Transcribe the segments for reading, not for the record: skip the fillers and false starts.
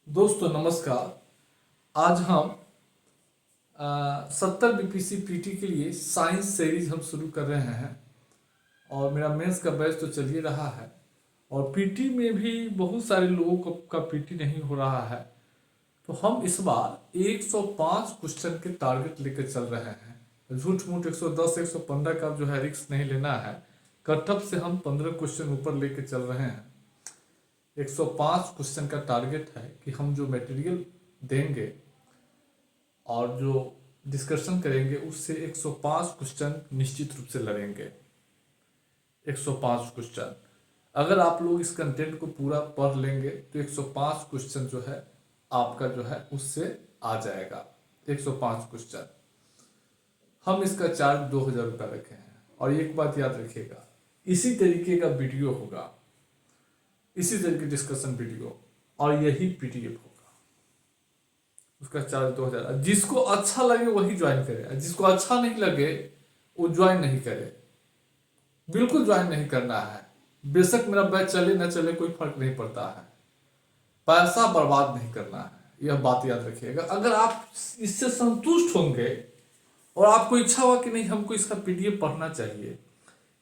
दोस्तों नमस्कार। आज हम 70 बीपीसी पीटी के लिए साइंस सीरीज हम शुरू कर रहे हैं और मेरा मेंस का बैच तो चल ही रहा है और पीटी में भी बहुत सारे लोगों का पीटी नहीं हो रहा है। तो हम इस बार 105 क्वेश्चन के टारगेट लेकर चल रहे हैं। झूठ मूठ 110 115 का जो है रिस्क नहीं लेना है। कटअप से हम 15 क्वेश्चन ऊपर लेकर चल रहे हैं। 105 क्वेश्चन का टारगेट है कि हम जो मटेरियल देंगे और जो डिस्कशन करेंगे उससे 105 क्वेश्चन निश्चित रूप से लड़ेंगे। 105 क्वेश्चन अगर आप लोग इस कंटेंट को पूरा पढ़ लेंगे तो 105 क्वेश्चन जो है आपका जो है उससे आ जाएगा। 105 क्वेश्चन हम इसका चार्ज 2000 रुपये रखे हैं। और एक बात याद रखिएगा, इसी तरीके का वीडियो होगा, इसी तरह की डिस्कशन वीडियो और यही पीडीएफ होगा। उसका चार्ज 2000। जिसको अच्छा लगे वही ज्वाइन करे, जिसको अच्छा नहीं लगे वो ज्वाइन नहीं करे। बिल्कुल ज्वाइन नहीं करना है। बेशक मेरा बैच चले ना चले कोई फर्क नहीं पड़ता है। पैसा बर्बाद नहीं करना है, यह बात याद रखिएगा। अगर आप इससे संतुष्ट होंगे और आपको इच्छा हुआ कि नहीं हमको इसका पीडीएफ पढ़ना चाहिए,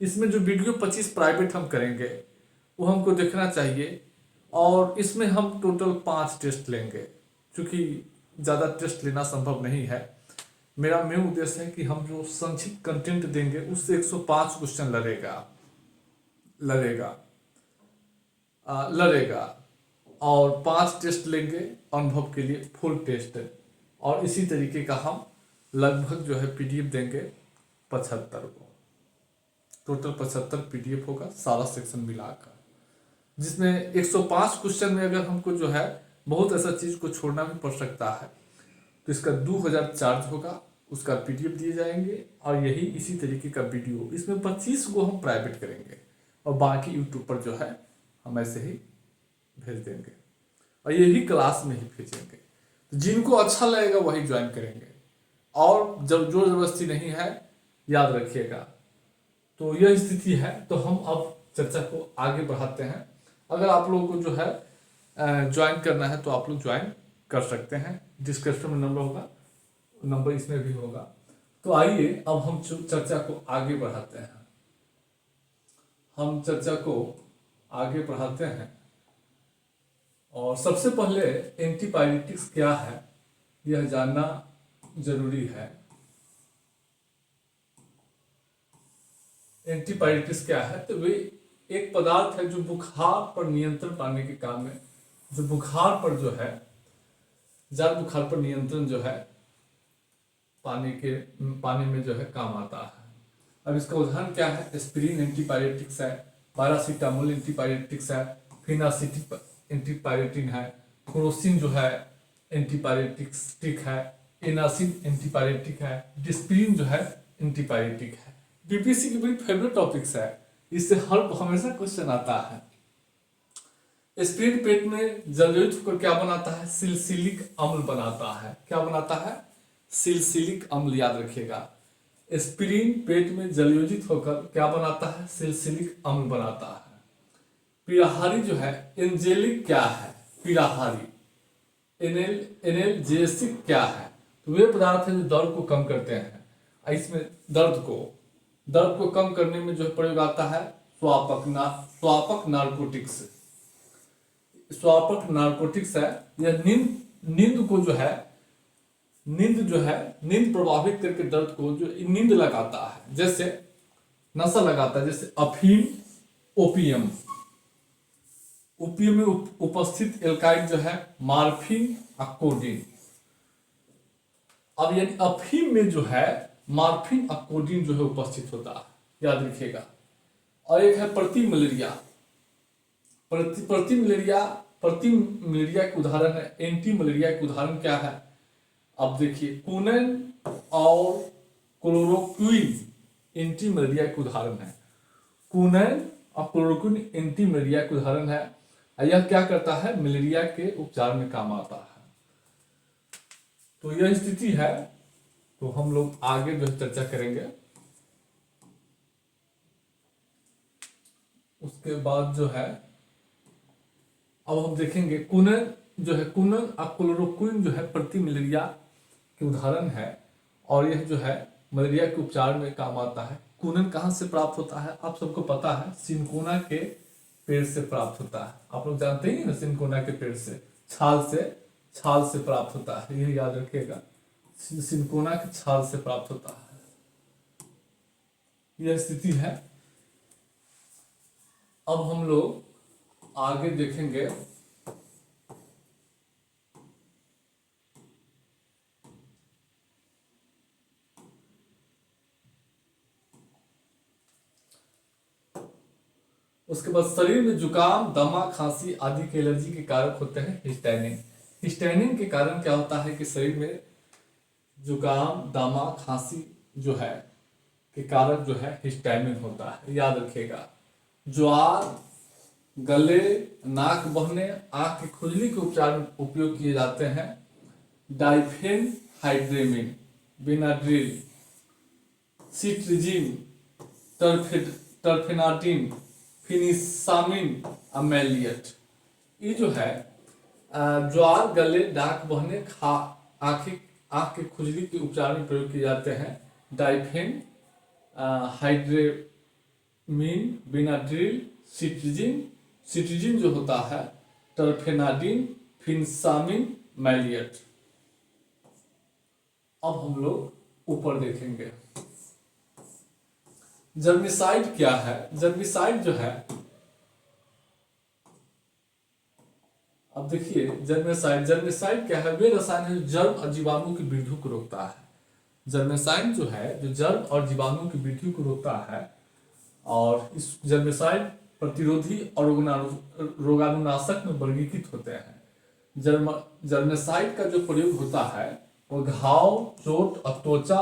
इसमें जो वीडियो 25 प्राइवेट हम करेंगे वो हमको देखना चाहिए। और इसमें हम टोटल 5 टेस्ट लेंगे, क्योंकि ज़्यादा टेस्ट लेना संभव नहीं है। मेरा मेन उद्देश्य है कि हम जो संक्षिप्त कंटेंट देंगे उससे 105 क्वेश्चन लड़ेगा और 5 टेस्ट लेंगे अनुभव के लिए, फुल टेस्ट। और इसी तरीके का हम लगभग जो है पीडीएफ देंगे 75 को। टोटल 75 पीडीएफ होगा सारा सेक्शन मिलाकर, जिसमें 105 क्वेश्चन में अगर हमको जो है बहुत ऐसा चीज को छोड़ना भी पड़ सकता है तो इसका 2000 चार्ज होगा, उसका पीडीएफ दिए जाएंगे। और यही इसी तरीके का वीडियो इसमें 25 को हम प्राइवेट करेंगे और बाकी यूट्यूब पर जो है हम ऐसे ही भेज देंगे और यही क्लास में ही भेजेंगे। तो जिनको अच्छा लगेगा वही ज्वाइन करेंगे और जब जोर जबरदस्ती नहीं है, याद रखिएगा। तो यह स्थिति है। तो हम अब चर्चा को आगे बढ़ाते हैं। अगर आप लोगों को जो है ज्वाइन करना है तो आप लोग ज्वाइन कर सकते हैं। डिस्क्रिप्शन में नंबर होगा, नंबर इसमें भी होगा। तो आइए अब हम चर्चा को आगे बढ़ाते हैं। हम चर्चा को आगे बढ़ाते हैं और सबसे पहले एंटीपायरेटिक्स क्या है यह जानना जरूरी है। एंटीपायरेटिक्स क्या है? तो वे एक पदार्थ है जो बुखार पर नियंत्रण पाने के काम में, जो बुखार पर जो है जार बुखार पर नियंत्रण जो है पाने में जो है काम आता है। अब इसका उदाहरण क्या है? एस्पिरिन एंटीपायरेटिक्स है, पैरासीटामोल एंटीपायरेटिक्स है, फिनासिटिक एंटीपायरेटिन है, क्रोसिन जो है एंटीपायरेटिक है, एनासिन एंटीपायरेटिक है, डिस्प्रिन जो है एंटीपायरेटिक है। बीपीसी की बड़ी फेवरेट टॉपिक्स है, इससे हमेशा क्वेश्चन आता है। एस्पिरिन पेट में जलयुक्त होकर क्या बनाता है? सिलसिलिक अम्ल बनाता है। क्या बनाता है? सिलसिलिक अम्ल। याद रखिएगा, एस्पिरिन पेट में जलयोजित होकर क्या बनाता है? सिलसिलिक अम्ल बनाता है। पीड़ाहारी जो है एंजेलिक क्या है? पीड़ाहारी। एनेल्जेसिक क्या है? तो वे पदार्थ है जो दर्द को कम करते हैं। इसमें दर्द को कम करने में जो प्रयोग आता है स्वापक नार्कोटिक्स है। यह नींद प्रभावित करके दर्द को जो नींद लगाता है, जैसे नशा लगाता है, जैसे अफीम, ओपियम में उपस्थित एल्काइड जो है मार्फिन और कोडीन। अब यानी अफीम में जो है मार्फिन और कोडीन जो है उपस्थित होता है, याद रखिएगा। और एक है प्रति मलेरिया के उदाहरण है। एंटी मलेरिया के उदाहरण क्या है? अब देखिए, कुनैन और क्लोरोक्विन एंटी मलेरिया के उदाहरण है। कुनैन और क्लोरोक्विन एंटी मलेरिया के उदाहरण है। यह क्या करता है? मलेरिया के उपचार में काम आता है। तो यह स्थिति है। तो हम लोग आगे जो चर्चा करेंगे। उसके बाद जो है अब हम देखेंगे कुनैन जो है कुनन और क्लोरोक्विन जो है प्रति मलेरिया के उदाहरण है, और यह जो है मलेरिया के उपचार में काम आता है। कुनन कहाँ से प्राप्त होता है? आप सबको पता है, सिनकोना के पेड़ से प्राप्त होता है। आप लोग जानते ही ना, सिनकोना के पेड़ से छाल से प्राप्त होता है, यह याद रखिएगा। सिनकोना के छाल से प्राप्त होता है। यह स्थिति है। अब हम लोग आगे देखेंगे। उसके बाद शरीर में जुकाम, दमा, खांसी आदि के एलर्जी के कारक होते हैं हिस्टैनिन। हिस्टैनिन के कारण क्या होता है कि शरीर में जुकाम, दमा, खांसी जो है के कारक जो है हिस्टैमिन होता है, याद रखिएगा। ज्वार, गले, नाक बहने, आंख की खुजली के उपचार में उपयोग किए जाते हैं डाइफेन हाइड्रेमिन, बेनाड्रिल, सिट्रिजिन, टर्फेनाटिन, फिनिसामिन, अमेलियट। ये जो है ज्वार, गले, नाक बहने, आंख की खुजली के उपचार में प्रयोग किए जाते हैं डाइफेन हाइड्रेमिन, बेनाड्रिल, सिट्रिजिन जो होता है टर्फेनाडिन, फिनसामिन, मैलियट। अब हम लोग ऊपर देखेंगे जर्मिसाइड क्या है। जर्मिसाइड जो है, अब देखिए जर्मिसाइड क्या है? वे रसायन है जो जर्म और जीवाणु की वृद्धि को रोकता है। जर्मिसाइड जो है जो जर्म और जीवाणु की वृद्धि को रोकता है, और इस जर्मिसाइड प्रतिरोधी और रोगाणुनाशक में वर्गीकृत होते हैं। जर्मिसाइड का जो प्रयोग होता है वो घाव, चोट और त्वचा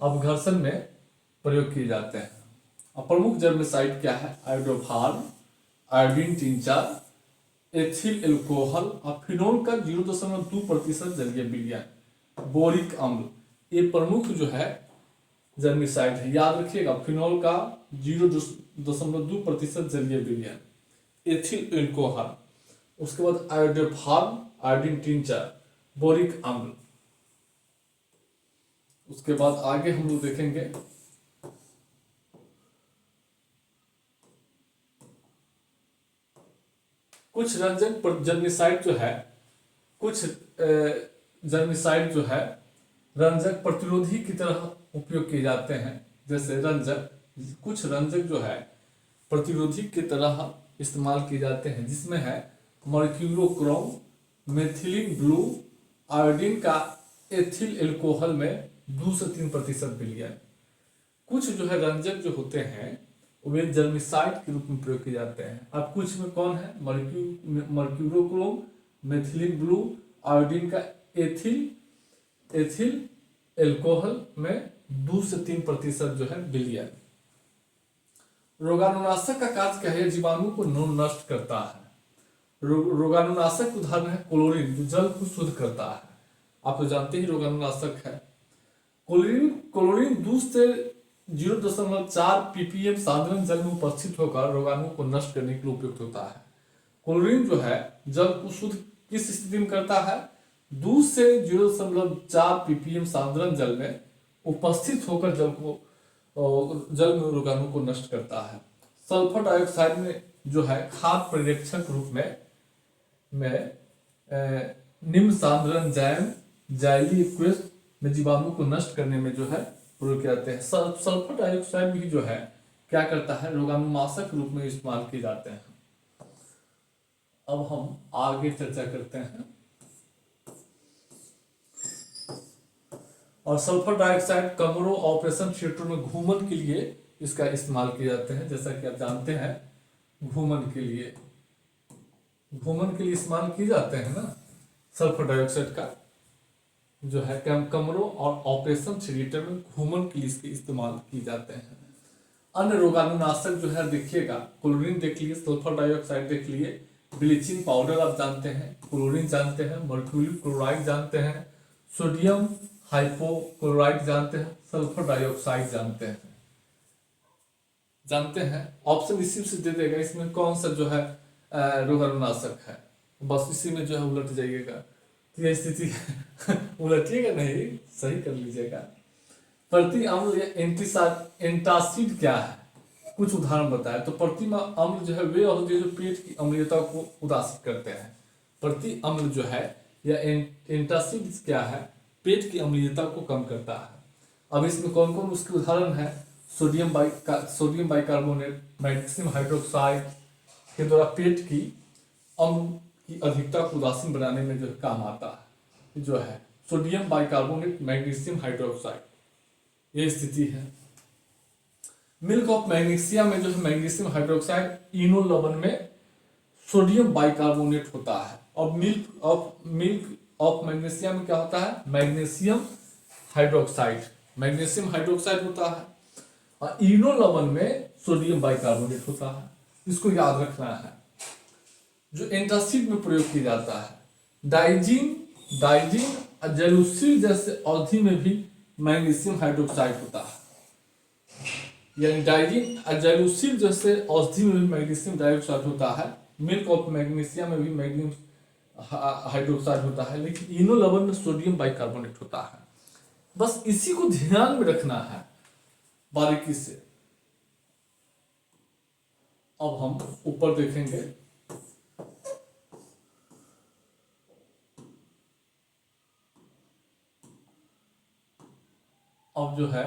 अपघर्षण में प्रयोग किए जाते हैं। और प्रमुख जर्मिसाइड क्या है? Iodoform, iodine tincture, ethyl alcohol और फिनोल का 0.2% जलीय विलयन, बोरिक अम्ल, ये प्रमुख जो है जर्मिसाइड है, याद रखिएगा। फिनोल का 0.2% जलीय विलयन, एथिल एल्कोहल, उसके बाद आयोडोफार्म, आयोडीन टिंचर, बोरिक अम्ल। उसके बाद आगे हम लोग देखेंगे कुछ रंजक जर्मिसाइड जो है, कुछ जर्मिसाइड जो है रंजक प्रतिरोधी की तरह उपयोग किए जाते हैं। जैसे कुछ रंजक जो है प्रतिरोधी की तरह इस्तेमाल किए जाते हैं, जिसमें है मर्क्यूरोक्रोम, मेथिलीन ब्लू, आयोडीन का एथिल एल्कोहल में 2 से 3% विलयन। कुछ जो है रंजक जो होते हैं वे जर्मिसाइड के रूप में प्रयोग किए जाते हैं। अब कुछ में कौन है? मर्क्यूरोक्रोम, मेथिलीन ब्लू, आयोडीन का एथिल एल्कोहल में 2 से 3% जो है विलयन। रोगाणुनाशक का कार्य क्या है? जीवाणु को नष्ट करता है। रोगाणुनाशक उदाहरण है क्लोरीन, जो जल को शुद्ध करता है। आप तो जानते ही रोगाणुनाशक है क्लोरीन 2 से 0.4 ppm साधारण जल में उपस्थित होकर रोगाणु को नष्ट करने के लिए उपयुक्त होता है। क्लोरीन जो है जल को शुद्ध किस स्थिति में करता है? 2 से 0.4 ppm साधारण जल में उपस्थित होकर जल में रोगाणु को नष्ट करता है। सल्फर डाइऑक्साइड में जो है खाद परिरक्षक रूप में निम्न साधारण जाइली एक्वेस में जीवाणु को नष्ट करने में जो है प्रयोग किए जाते हैं। सल्फर डाइऑक्साइड भी जो है क्या करता है? रोगाणुनाशक रूप में इस्तेमाल किए जाते हैं। अब हम आगे चर्चा करते हैं। और सल्फर डाइऑक्साइड कमरों, ऑपरेशन थिएटर में घूमन के लिए इसका इस्तेमाल किए जाते हैं। जैसा कि आप जानते हैं घूमन के लिए इस्तेमाल किए जाते हैं ना सल्फर डाइऑक्साइड का जो है कमरों और ऑपरेशन थिएटर में घूमन के लिए इसके इस्तेमाल किए जाते हैं। अन्य रोगाणुनाशक जो है देखिएगा, क्लोरीन देख लिए, सल्फर डाइऑक्साइड देख लिए, ब्लीचिंग पाउडर आप जानते हैं, क्लोरीन जानते हैं, मर्क्यूरी क्लोराइड जानते हैं, सोडियम हाइपोक्लोराइड जानते हैं, सल्फर डाइऑक्साइड जानते हैं। ऑप्शन इसी से दे देगा इसमें कौन सा जो है रोगाणुनाशक है। बस इसी में जो है उलट जाइएगा, तो यह स्थिति उलटिएगा नहीं, सही कर लीजिएगा। प्रति अम्ल या एंटासिड क्या है, कुछ उदाहरण बताए। तो प्रति अम्ल जो है वे औषधि जो पेट की अम्लीयता को उदासीन करते हैं। प्रति अम्ल जो है या एंटासिड क्या है, पेट की अम्लीयता को कम करता है। अब इसमें कौन कौन उसके उदाहरण है, सोडियम बाइकार्बोनेट, मैग्नीशियम हाइड्रोक्साइड के द्वारा पेट की अम्ल की अधिकता को उदासीन बनाने में जो काम आता है, जो है सोडियम बाइकार्बोनेट, मैग्नीशियम हाइड्रोक्साइड, ये स्थिति है। मिल्क ऑफ मैग्नीशिया में जो है मैग्नीशियम हाइड्रोक्साइड इनो लवण में सोडियम बाइकार्बोनेट होता है। और मिल्क ऑफ मैग्नीशिया में क्या होता है, मैग्नीशियम हाइड्रोक्साइड होता है। और इनो लवण में सोडियम बाइकार्बोनेट होता है। इसको याद रखना है। जो एंटासिड में प्रयोग किया जाता है, डाइजीन और जेलुसिल जैसे औषधि में भी मैग्नीशियम हाइड्रोक्साइड होता है। यानी डाइजीन और जेलुसिल जैसे औषधि में भी मैग्नीशियम डाइऑक्साइड होता है। मिल्क ऑफ मैग्नीशिया में भी मैग्नीशियम हाइड्रोक्साइड होता है, लेकिन इनो लवण में सोडियम बाइकार्बोनेट होता है। बस इसी को ध्यान में रखना है बारीकी से। अब हम ऊपर देखेंगे। अब जो है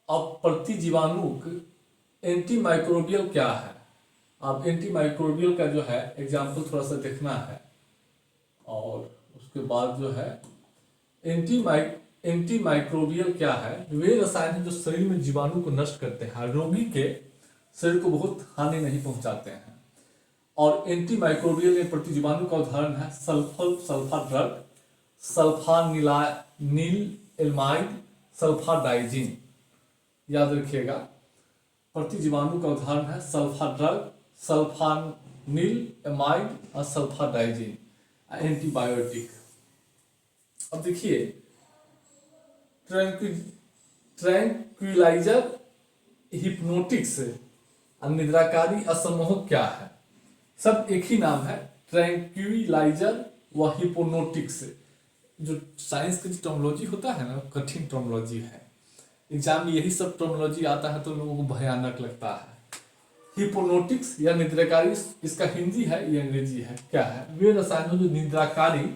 अब प्रतिजीवाणु एंटीमाइक्रोबियल क्या है। अब एंटीमाइक्रोबियल का जो है एग्जाम्पल थोड़ा सा देखना है। और उसके बाद जो है एंटीमाइक्रोबियल क्या है, वे रसायन हैं जो शरीर में जीवाणु को नष्ट करते हैं, रोगी के शरीर को बहुत हानि नहीं पहुंचाते हैं। और एंटीमाइक्रोबियल में प्रतिजीवाणु का उदाहरण है सल्फा ड्रग, सल्फानिल एल्माइड, सल्फाडाइजिन। याद रखिएगा, प्रतिजीवाणु का उदाहरण है सल्फा ड्रग, सल्फानिल एमाइड और सल्फाडाइजिन। एंटीबायोटिक। अब देखिए, ट्रैंक्विलाइजर, हिप्नोटिक्स और निद्राकारी असमोहक क्या है। सब एक ही नाम है, ट्रैंक्विलाइजर व हिप्नोटिक्स। जो साइंस का जो टर्मोलॉजी होता है ना, कठिन टर्मोलॉजी है। एग्जाम में यही सब टर्मोलॉजी आता है तो लोगों को भयानक लगता है। हिप्नोटिक्स या निद्राकारी, इसका हिंदी है या अंग्रेजी है, क्या है, वे रसायन जो निद्राकारी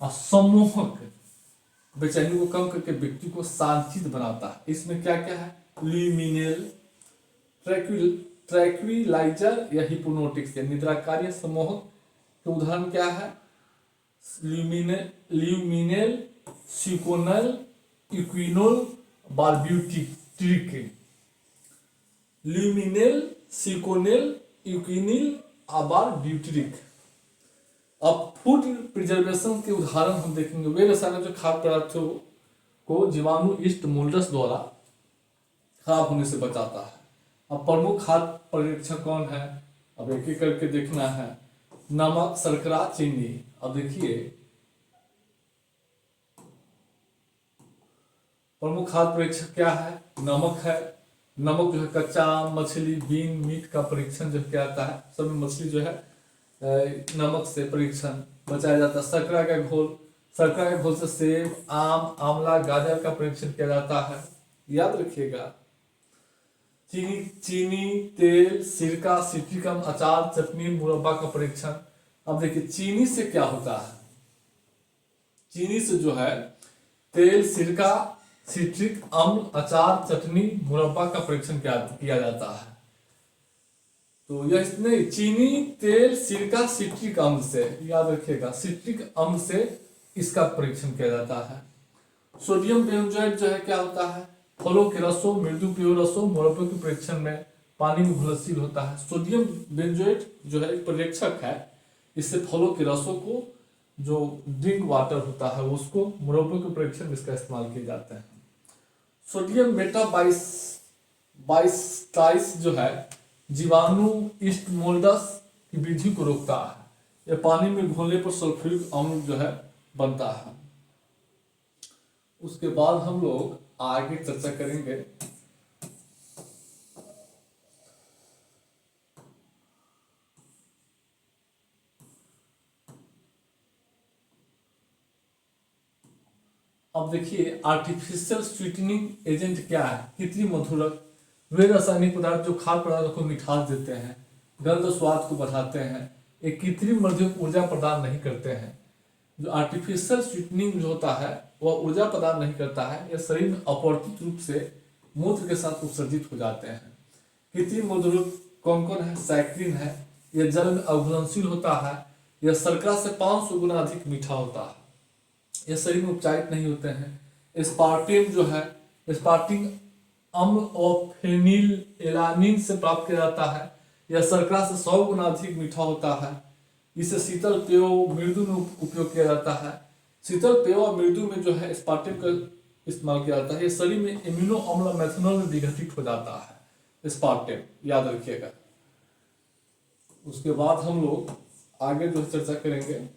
और सम्मोहक, बेचैनी को कम करके व्यक्ति को शांतित बनाता है। इसमें क्या क्या है, ल्यूमिनेल, ट्रैंक्विलाइजर या हिप्नोटिक्स या निद्राकारी या सम्मोहक के उदाहरण क्या है, ल्यूमिनेल, सिकोनल, इक्विनोल, बारब्यूटिक। ल्यूमिनेल, सिकोनेल, यूकिनिल, बारब्यूटिक। अब फूड प्रिजर्वेशन के उदाहरण हम देखेंगे। वे रसायन जो खाद्य पदार्थों को जीवाणु ईस्ट मोल्डस द्वारा खराब होने से बचाता है। अब प्रमुख खाद्य पर्यवेक्षक कौन है, अब एक एक करके देखना है। नमक, शर्करा, चीनी। अब देखिए, प्रमुख खाद्य परीक्षक क्या है, नमक है। नमक जो है कच्चा मछली, बीन, मीट का परीक्षण जो किया जाता है। सब में मछली जो है नमक से परीक्षण बचाया जाता है। शर्करा के घोल से सेब, आम, आंवला, गाजर का परीक्षण किया जाता है। याद रखिएगा। चीनी, तेल, सिरका, सिट्रिकम, अचार, चटनी, मुरब्बा का परीक्षण। अब देखिए, चीनी से क्या होता है, चीनी से जो है तेल, सिरका, सिट्रिक अम्ल, अचार, चटनी, मुरब्बा का परीक्षण किया जाता है। तो यह नहीं, चीनी, तेल, सिरका, सिट्रिक अम्ल से, याद रखिएगा, सिट्रिक अम्ल से इसका परीक्षण किया जाता है। सोडियम बेंजोएट जो है क्या होता है, फलों के रसों, मृदु पेय रसों, मुरब्बे के परीक्षण में पानी में घुलनशील होता है। सोडियम बेंजोएट जो है एक परीक्षक है। इससे फलों के रसों को, जो ड्रिंक वाटर होता है उसको, मुरब्बे के परीक्षण में इसका इस्तेमाल किए जाते हैं। सोडियम मेटाबाइस्टाइस जो है जीवाणु ईस्ट मोल्डस की वृद्धि को रोकता है। यह पानी में घोलने पर सल्फ्यूरिक अम्ल जो है बनता है। उसके बाद हम लोग आगे चर्चा करेंगे। अब देखिए आर्टिफिशियल स्वीटनिंग एजेंट क्या है। कृत्रिम मधुरक वे रासायनिक पदार्थ जो खाद्य पदार्थों को मिठास देते हैं, गंध स्वाद को बढ़ाते हैं, एक कृत्रिम मधुरक ऊर्जा प्रदान नहीं करते हैं। जो आर्टिफिशियल स्वीटनिंग जो होता है वह ऊर्जा प्रदान नहीं करता है, यह शरीर में अपवर्तित रूप से मूत्र के साथ उत्सर्जित हो जाते हैं। कृत्रिम मधुरक कौन कौन है? सैक्रिन है, यह जल में अघुलनशील होता है, यह शर्करा से 500 गुना अधिक मीठा होता है, यह शरीर में उपचारित नहीं होते हैं। स्पार्टेम जो है, स्पार्टिंग अम्ल और फेनिल एलानिन से प्राप्त किया जाता है, यह शर्करा से 100 गुना अधिक मीठा होता है। इसे शीतल पेय मृदु में उपयोग किया जाता है। शीतल पेय और मृदु में जो है स्पार्टेम का इस्तेमाल किया जाता है। यह शरीर में एमिनो अम्ल मेथनॉल में विघटित हो जाता है स्पार्टेम, याद रखिएगा। उसके बाद हम लोग आगे जो चर्चा करेंगे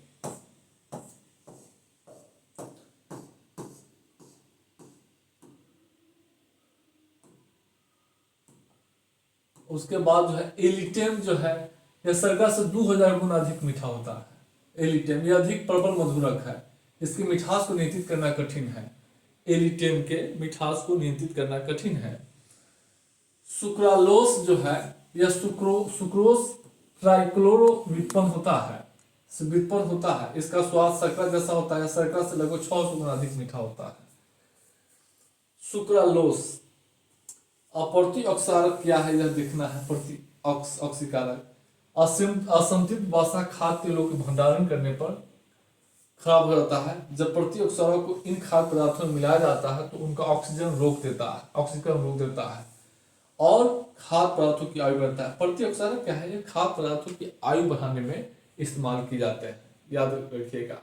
उसके बाद जो है एलिटेम जो है, यह शर्करा से 2000 गुना अधिक मीठा होता है। एलिटेम यह अधिक प्रबल मधुरक है, इसकी मिठास को नियंत्रित करना कठिन है। एलिटेम के मिठास को नियंत्रित करना कठिन है। सुक्रालोस जो है, यह सुक्रोस ट्राइक्लोरो व्युत्पन्न होता है। इसका स्वाद शर्करा जैसा होता है, शर्करा से लगभग 600 गुना अधिक मीठा होता है। सुक्रालोस अप्रति ऑक्सीकारक क्या है यह देखना है। प्रति ऑक्सीकारक असंतृप्त वसा खाद्य तेलों के भंडारण करने पर खराब हो जाता है। जब प्रति ऑक्सीकारक को इन खाद्य पदार्थों में मिलाया जाता है तो उनका ऑक्सीकरण रोक देता है और खाद्य पदार्थों की आयु बढ़ता है। प्रति ऑक्सीकारक क्या है? ये खाद्य पदार्थों की आयु बढ़ाने में इस्तेमाल किए जाते हैं, याद रखिएगा।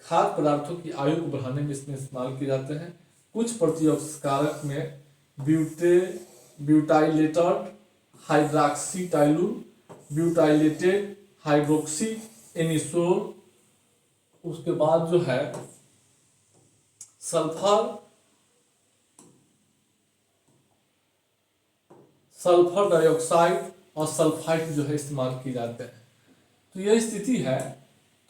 खाद्य पदार्थों की आयु को बढ़ाने में इसमें इस्तेमाल किए जाते हैं। कुछ प्रतिऑक्सीकारक में ब्यूटाइलेटेड हाइड्रॉक्सीटाइलूल, ब्यूटाइलेटेड हाइड्रोक्सी एनिसोल, उसके बाद जो है सल्फर डाइऑक्साइड और सल्फाइड जो है इस्तेमाल किए जाते हैं। तो यह स्थिति है।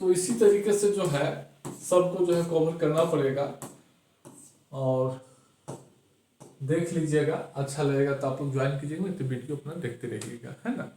तो इसी तरीके से जो है सबको जो है कवर करना पड़ेगा और देख लीजिएगा। अच्छा लगेगा तो आप लोग ज्वाइन कीजिएगा, तो वीडियो अपना देखते रहिएगा, है ना।